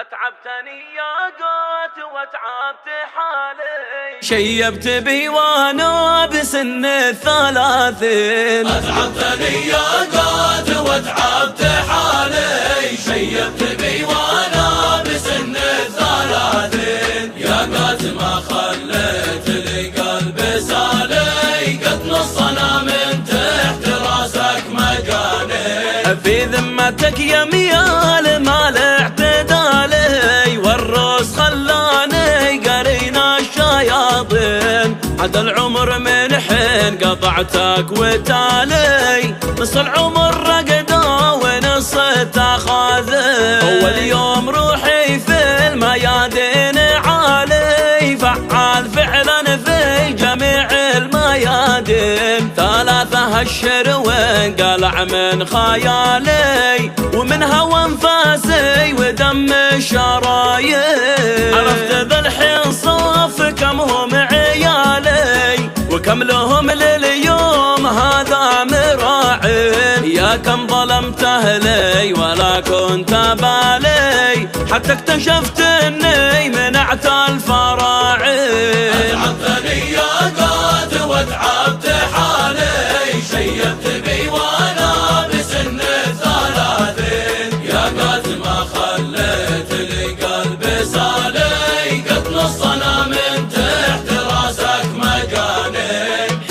أتعبتني يا قوت وأتعبت حالي، شيبت بي وأنا بسن الثلاثين. أتعبتني يا قوت وأتعبت حالي، شيبت بي وأنا بسن الثلاثين. يا قوت ما خليت لي قلب سالي، قد نصنا من تحت راسك مكاني. في ذمتك يا ميال مال اعتدالي، والروس خلاني قرينا الشياطين. عاد العمر من حين قطعتك وتالي، نص العمر رقدا ونص تاخذي. اول يوم روحي في الميادين عالي، فعال فعلا في جميع الميادين. ثلاثة هالشر وانقلع من خيالي، ومن هوى انفاسي ودم الشرايين. عرفت ذا الحين صف كم هم عيالي، وكم لهم لليوم هذا مراعين. يا كم ظلمت اهلي ولا كنت بالي، حتى اكتشفت اني منعت الفراعين. أتعبتني يا قوت وأتعبت حالي، شيبت بي وأنا بسن الثلاثين. يا قوت ما خليت لي قلب سالي، قد نصنا من تحت راسك مكاني.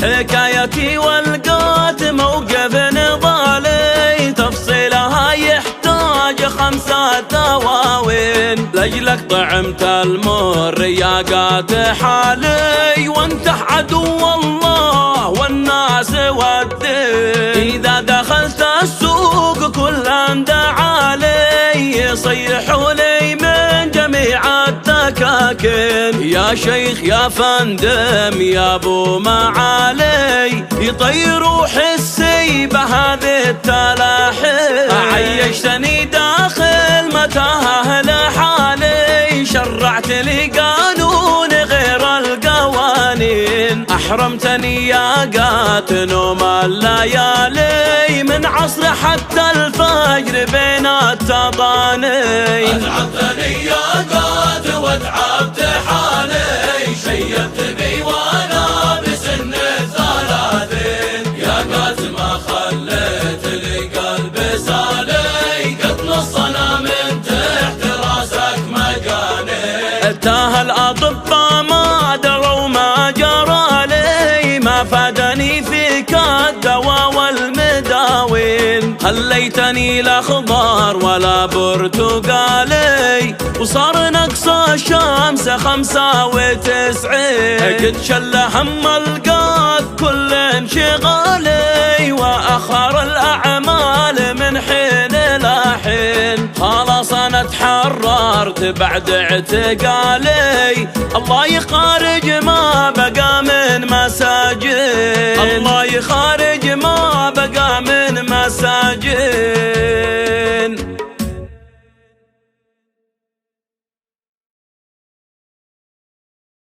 حكايتي والقوت موقف نضالي، تفصيلها يحتاج 5 دواوين. لجلك طعمت المر يا قات حالي، وانتح عدو الله والناس والدين. إذا دخلت السوق كل دعالي، يصيحوا لي من جميع التكاكين. يا شيخ يا فندم يا ابو معالي، يطيروا حسي بهذه التلاحين. عيشتني داخل متاهه لحالي، شرعت لي قانون غير القوانين. احرمتني يا قات نوم الليالي، من عصر حتى الفجر بين التضانين. أتعبتني يا قوت وأتعبت حالي، شيبت بي وأنا بسن الثلاثين. يا قوت ما خليت لي قلب سالي، قد نصنا من تحت راسك مكاني. تاه الأطباء ما دروا ما جرى لي، ما فادني فيك الدواء والمداوين. خليتني لا خضار ولا برتقالي، وصار نقص الشمس 95. قد شل هم القات كل انشغالي، وأخر الأعمال من حين إلى حين. خلاص أنا تحررت بعد اعتقالي، الله يخارج ما بقى من مساجين. الله يخارج ما بقى من مساجين.